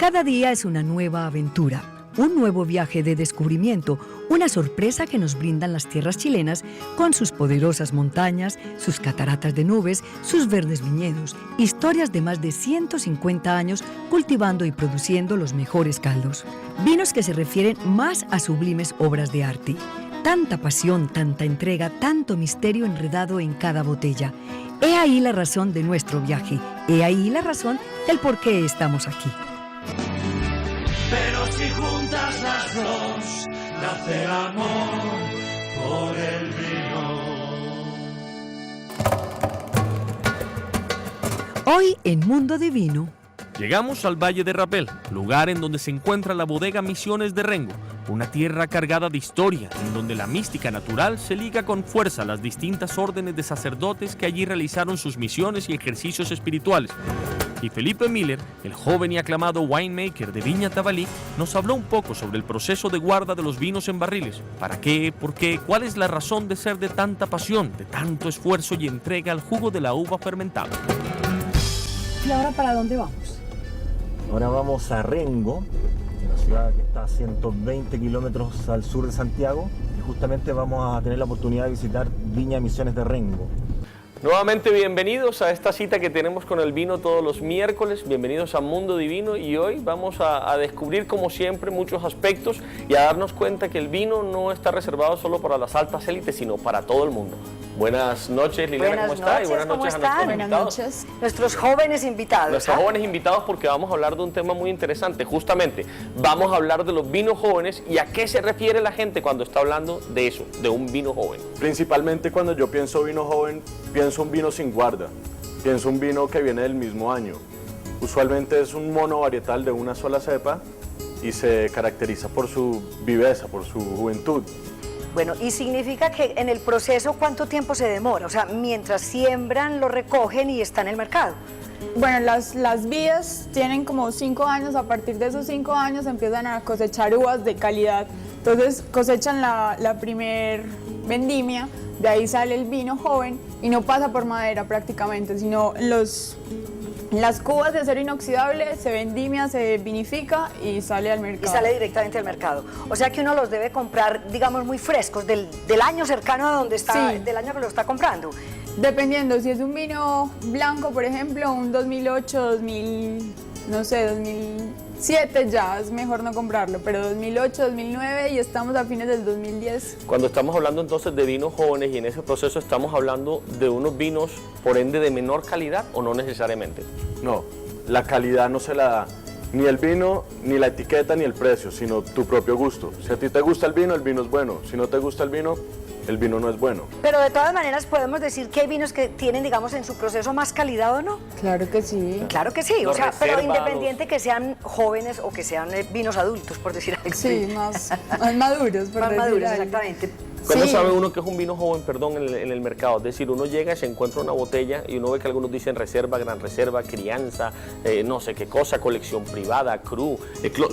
Cada día es una nueva aventura, un nuevo viaje de descubrimiento, una sorpresa que nos brindan las tierras chilenas con sus poderosas montañas, sus cataratas de nubes, sus verdes viñedos, historias de más de 150 años cultivando y produciendo los mejores caldos. Vinos que se refieren más a sublimes obras de arte. Tanta pasión, tanta entrega, tanto misterio enredado en cada botella. He ahí la razón de nuestro viaje, he ahí la razón del por qué estamos aquí. Pero si juntas las dos, nace el amor por el vino. Hoy en Mundo Divino. Llegamos al Valle de Rapel, lugar en donde se encuentra la bodega Misiones de Rengo, una tierra cargada de historia, en donde la mística natural se liga con fuerza a las distintas órdenes de sacerdotes que allí realizaron sus misiones y ejercicios espirituales. Y Felipe Miller, el joven y aclamado winemaker de Viña Tabalí, nos habló un poco sobre el proceso de guarda de los vinos en barriles. ¿Para qué? ¿Por qué? ¿Cuál es la razón de ser de tanta pasión, de tanto esfuerzo y entrega al jugo de la uva fermentada? ¿Y ahora para dónde vamos? Ahora vamos a Rengo, una ciudad que está a 120 kilómetros al sur de Santiago, y justamente vamos a tener la oportunidad de visitar Viña Misiones de Rengo. Nuevamente bienvenidos a esta cita que tenemos con el vino todos los miércoles, bienvenidos a Mundo Divino, y hoy vamos a descubrir como siempre muchos aspectos y a darnos cuenta que el vino no está reservado solo para las altas élites, sino para todo el mundo. Buenas noches, Liliana, ¿cómo está? Y buenas noches a nuestros invitados. Buenas noches. Nuestros jóvenes invitados. Nuestros jóvenes invitados, porque vamos a hablar de un tema muy interesante. Justamente, vamos a hablar de los vinos jóvenes y a qué se refiere la gente cuando está hablando de eso, de un vino joven. Principalmente cuando yo pienso vino joven, pienso un vino sin guarda, pienso un vino que viene del mismo año. Usualmente es un mono varietal de una sola cepa y se caracteriza por su viveza, por su juventud. Bueno, y significa que en el proceso, ¿cuánto tiempo se demora? O sea, mientras siembran, lo recogen y está en el mercado. Bueno, las vides tienen como 5 años, a partir de esos 5 años empiezan a cosechar uvas de calidad. Entonces cosechan la primer vendimia, de ahí sale el vino joven y no pasa por madera prácticamente, sino las cubas de acero inoxidable se vendimia, se vinifica y sale al mercado. Y sale directamente al mercado. O sea que uno los debe comprar, digamos, muy frescos, del año cercano a donde está, sí, del año que lo está comprando. Dependiendo, si es un vino blanco, por ejemplo, un 2008, 2007 ya es mejor no comprarlo, pero 2008, 2009 y estamos a fines del 2010. Cuando estamos hablando entonces de vinos jóvenes y en ese proceso estamos hablando de unos vinos, por ende, de menor calidad o no necesariamente. No, la calidad no se la da ni el vino, ni la etiqueta, ni el precio, sino tu propio gusto. Si a ti te gusta el vino es bueno. Si no te gusta el vino no es bueno. Pero de todas maneras podemos decir que hay vinos que tienen, digamos, en su proceso más calidad, ¿o no? Claro que sí. Claro que sí, o sea, pero independiente que sean jóvenes o que sean vinos adultos, por decir algo. Sí, más maduros, por más decir maduros, algo. exactamente. ¿Cómo Sí. sabe uno que es un vino joven, en el mercado? Es decir, uno llega y se encuentra una botella y uno ve que algunos dicen reserva, gran reserva, crianza, no sé qué cosa, colección privada, cru.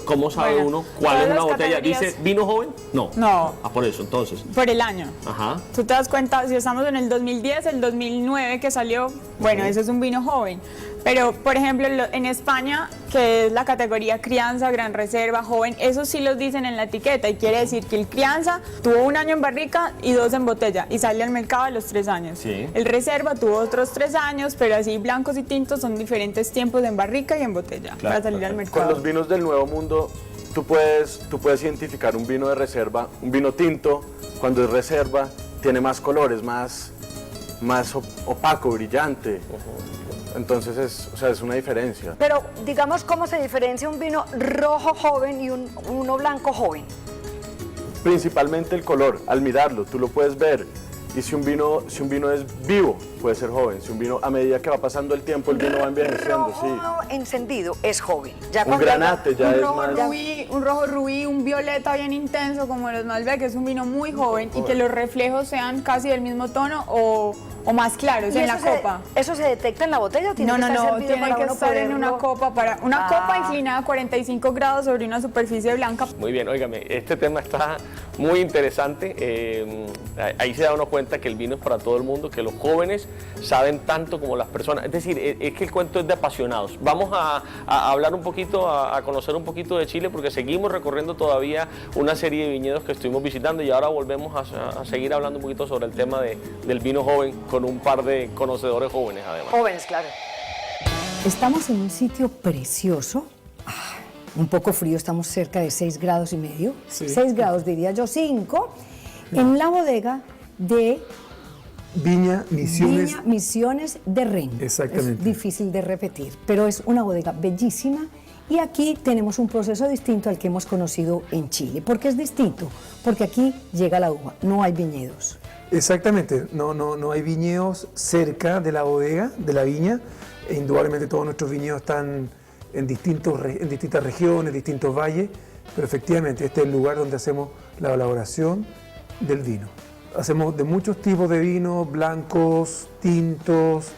¿Cómo sabe uno cuál es una botella? categorías. ¿Dice vino joven? No. No. Ah, por eso, entonces. Por el año. Ajá. Tú te das cuenta, si estamos en el 2010, el 2009 que salió, bueno, ese es un vino joven. Pero, por ejemplo, en España, que es la categoría crianza, gran reserva, joven, eso sí los dicen en la etiqueta y quiere decir que el crianza tuvo 1 año en barrica y 2 en botella y sale al mercado a los 3 años. Sí. El reserva tuvo otros 3 años, pero así blancos y tintos son diferentes tiempos en barrica y en botella para salir al mercado. Con los vinos del Nuevo Mundo, tú puedes identificar un vino de reserva, un vino tinto, cuando es reserva, tiene más colores, más opaco, brillante. Entonces es una diferencia. Pero digamos, ¿cómo se diferencia un vino rojo joven y uno blanco joven? Principalmente el color, al mirarlo, tú lo puedes ver. Y si un vino es vivo, puede ser joven. Si un vino, a medida que va pasando el tiempo, el vino va envejeciendo, Rojo sí. encendido es joven. Ya Un cuando granate ya es rojo más... rubí, un rojo rubí, un violeta bien intenso como los Malbec, es un vino muy joven y que los reflejos sean casi del mismo tono o más claros ¿Y en la eso copa. ¿Eso se detecta en la botella o tiene No, que no, estar no, servido tiene para que uno estar en una poderlo? copa copa inclinada a 45 grados sobre una superficie blanca. Muy bien, óigame, este tema está muy interesante. Ahí se da uno cuenta que el vino es para todo el mundo, que los jóvenes saben tanto como las personas. Es decir, es que el cuento es de apasionados. Vamos a hablar un poquito, a conocer un poquito de Chile, porque seguimos recorriendo todavía una serie de viñedos que estuvimos visitando y ahora volvemos a seguir hablando un poquito sobre el tema del vino joven con un par de conocedores jóvenes además. Jóvenes, claro. Estamos en un sitio precioso, un poco frío, estamos cerca de 6 grados y medio, 6 grados diría yo, 5, en la bodega de Viña Misiones de Rengo. Exactamente. Es difícil de repetir, pero es una bodega bellísima y aquí tenemos un proceso distinto al que hemos conocido en Chile. ¿Por qué es distinto? Porque aquí llega la uva, no hay viñedos. Exactamente, no hay viñedos cerca de la bodega, de la viña. E indudablemente todos nuestros viñedos están en distintas regiones, distintos valles, pero efectivamente este es el lugar donde hacemos la elaboración del vino. Hacemos de muchos tipos de vino, blancos, tintos,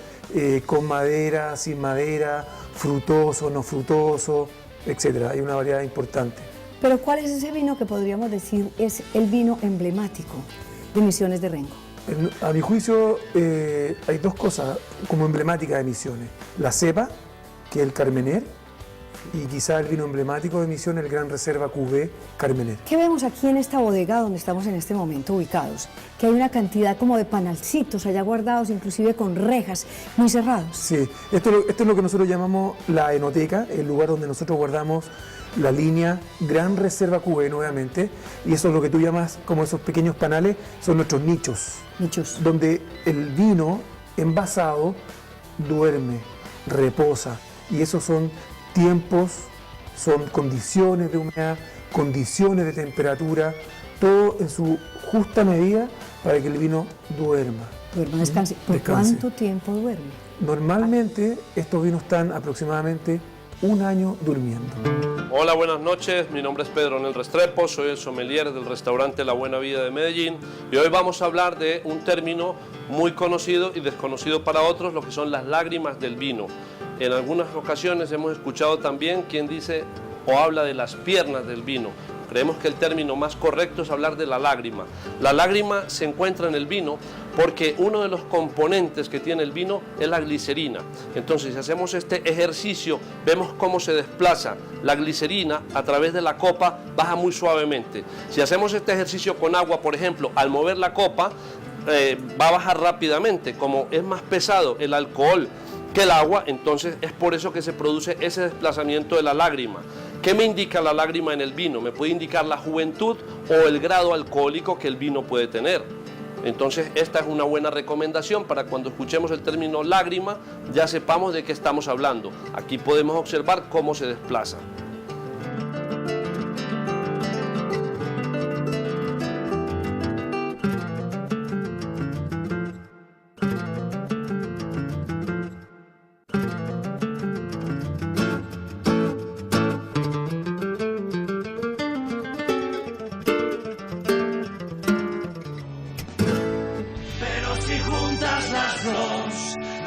con madera, sin madera, frutoso, no frutoso, etc. Hay una variedad importante. Pero ¿cuál es ese vino que podríamos decir es el vino emblemático de Misiones de Rengo? A mi juicio hay dos cosas como emblemáticas de Misiones. La cepa, que es el Carmener, y quizá el vino emblemático de Misiones, el Gran Reserva Cuvée Carmener. ¿Qué vemos aquí en esta bodega donde estamos en este momento ubicados? Que hay una cantidad como de panalcitos allá guardados, inclusive con rejas muy cerrados. Sí, esto es lo que nosotros llamamos la enoteca, el lugar donde nosotros guardamos la línea Gran Reserva Cuvée nuevamente, y eso es lo que tú llamas como esos pequeños panales, son nuestros nichos. Nichos. Donde el vino envasado duerme, reposa, y esos son tiempos, son condiciones de humedad, condiciones de temperatura, todo en su justa medida para que el vino duerma. Descanse. ¿Por cuánto tiempo duerme? Normalmente estos vinos están aproximadamente un año durmiendo. Hola, buenas noches, mi nombre es Pedro Nel Restrepo, soy el sommelier del restaurante La Buena Vida de Medellín y hoy vamos a hablar de un término muy conocido y desconocido para otros, lo que son las lágrimas del vino. En algunas ocasiones hemos escuchado también quien dice o habla de las piernas del vino. Creemos que el término más correcto es hablar de la lágrima. La lágrima se encuentra en el vino porque uno de los componentes que tiene el vino es la glicerina. Entonces, si hacemos este ejercicio, vemos cómo se desplaza la glicerina a través de la copa, baja muy suavemente. Si hacemos este ejercicio con agua, por ejemplo, al mover la copa, va a bajar rápidamente. Como es más pesado el alcohol que el agua, entonces es por eso que se produce ese desplazamiento de la lágrima. ¿Qué me indica la lágrima en el vino? Me puede indicar la juventud o el grado alcohólico que el vino puede tener. Entonces esta es una buena recomendación para cuando escuchemos el término lágrima, ya sepamos de qué estamos hablando. Aquí podemos observar cómo se desplaza.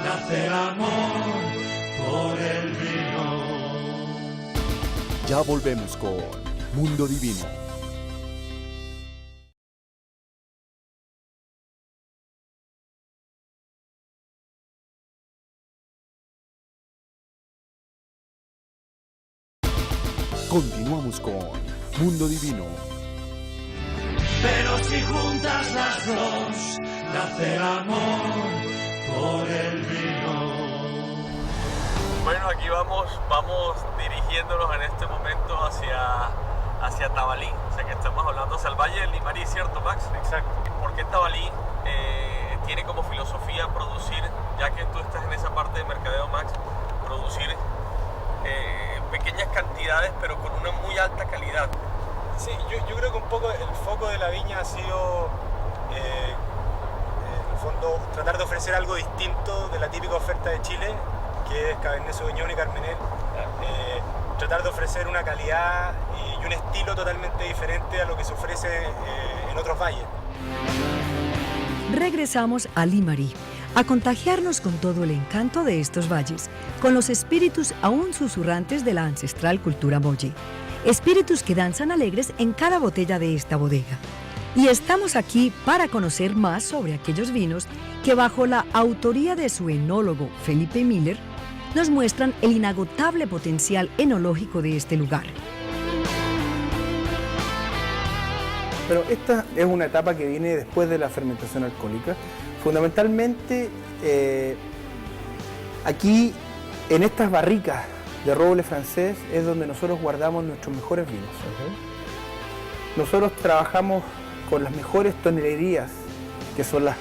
Nace el amor por el vino. Ya volvemos con Mundo Divino. Continuamos con Mundo Divino. Pero si juntas las dos, nace el amor por el vino. Bueno, aquí vamos dirigiéndonos en este momento hacia Tabalí, o sea que estamos hablando hacia el Valle del Limarí, ¿cierto, Max? Exacto. ¿Por qué Tabalí tiene como filosofía producir, ya que tú estás en esa parte de mercadeo, Max, producir pequeñas cantidades pero con una muy alta calidad? Sí, yo creo que un poco el foco de la viña ha sido en el fondo tratar de ofrecer algo distinto de la típica oferta de Chile, que es Cabernet Sauvignon y Carmener. Tratar de ofrecer una calidad y un estilo totalmente diferente a lo que se ofrece en otros valles. Regresamos a Limarí, a contagiarnos con todo el encanto de estos valles, con los espíritus aún susurrantes de la ancestral cultura molle. Espíritus que danzan alegres en cada botella de esta bodega. Y estamos aquí para conocer más sobre aquellos vinos que bajo la autoría de su enólogo Felipe Miller nos muestran el inagotable potencial enológico de este lugar. Pero esta es una etapa que viene después de la fermentación alcohólica. Fundamentalmente, aquí en estas barricas de roble francés es donde nosotros guardamos nuestros mejores vinos. Nosotros trabajamos con las mejores tonelerías, que son las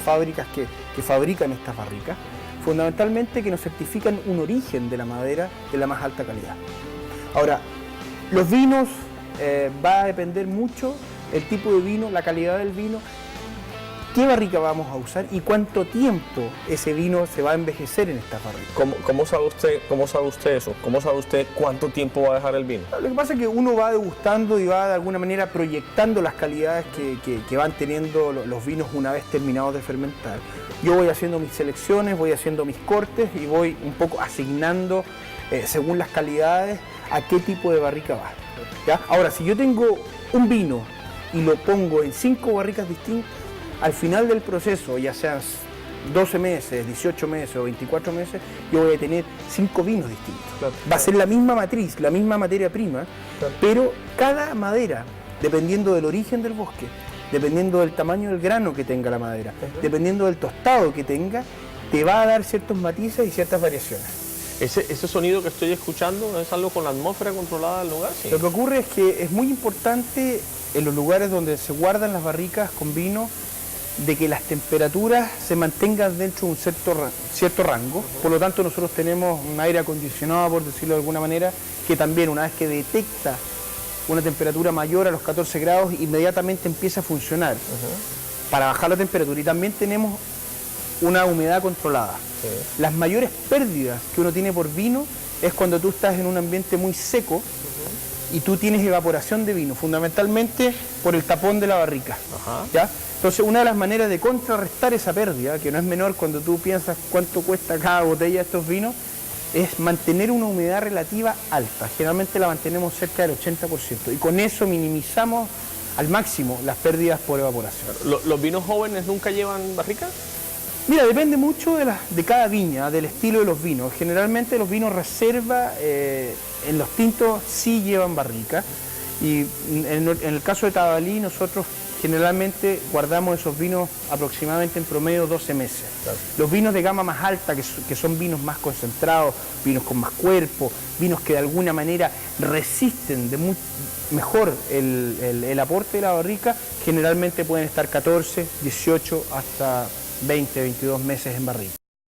fábricas que fabrican estas barricas, fundamentalmente que nos certifican un origen de la madera de la más alta calidad. Ahora, los vinos va a depender mucho el tipo de vino, la calidad del vino, qué barrica vamos a usar y cuánto tiempo ese vino se va a envejecer en estas barricas. ¿Cómo sabe usted eso? ¿Cómo sabe usted cuánto tiempo va a dejar el vino? Lo que pasa es que uno va degustando y va de alguna manera proyectando las calidades que van teniendo los vinos una vez terminados de fermentar. Yo voy haciendo mis selecciones, voy haciendo mis cortes y voy un poco asignando, según las calidades, a qué tipo de barrica va. ¿Ya? Ahora, si yo tengo un vino y lo pongo en 5 barricas distintas, al final del proceso, ya sean 12 meses, 18 meses o 24 meses, yo voy a tener 5 vinos distintos. Claro. Va a ser la misma matriz, la misma materia prima, claro, pero cada madera, dependiendo del origen del bosque, dependiendo del tamaño del grano que tenga la madera, dependiendo del tostado que tenga, te va a dar ciertos matices y ciertas variaciones. ¿Ese sonido que estoy escuchando es algo con la atmósfera controlada del lugar? Sí. Lo que ocurre es que es muy importante en los lugares donde se guardan las barricas con vino, de que las temperaturas se mantengan dentro de un cierto rango. Por lo tanto, nosotros tenemos un aire acondicionado, por decirlo de alguna manera, que también una vez que detecta una temperatura mayor a los 14 grados, inmediatamente empieza a funcionar para bajar la temperatura. Y también tenemos una humedad controlada. Las mayores pérdidas que uno tiene por vino es cuando tú estás en un ambiente muy seco y tú tienes evaporación de vino, fundamentalmente por el tapón de la barrica. ¿Ya? Entonces, una de las maneras de contrarrestar esa pérdida, que no es menor cuando tú piensas cuánto cuesta cada botella de estos vinos, es mantener una humedad relativa alta. Generalmente la mantenemos cerca del 80% y con eso minimizamos al máximo las pérdidas por evaporación. ¿Los vinos jóvenes nunca llevan barrica? Mira, depende mucho de cada viña, del estilo de los vinos. Generalmente los vinos reserva, en los tintos sí llevan barrica, y en el caso de Tabalí nosotros generalmente guardamos esos vinos aproximadamente en promedio 12 meses. Claro. Los vinos de gama más alta, que son vinos más concentrados, vinos con más cuerpo, vinos que de alguna manera resisten mejor el aporte de la barrica, generalmente pueden estar 14, 18 hasta 20, 22 meses en barrica.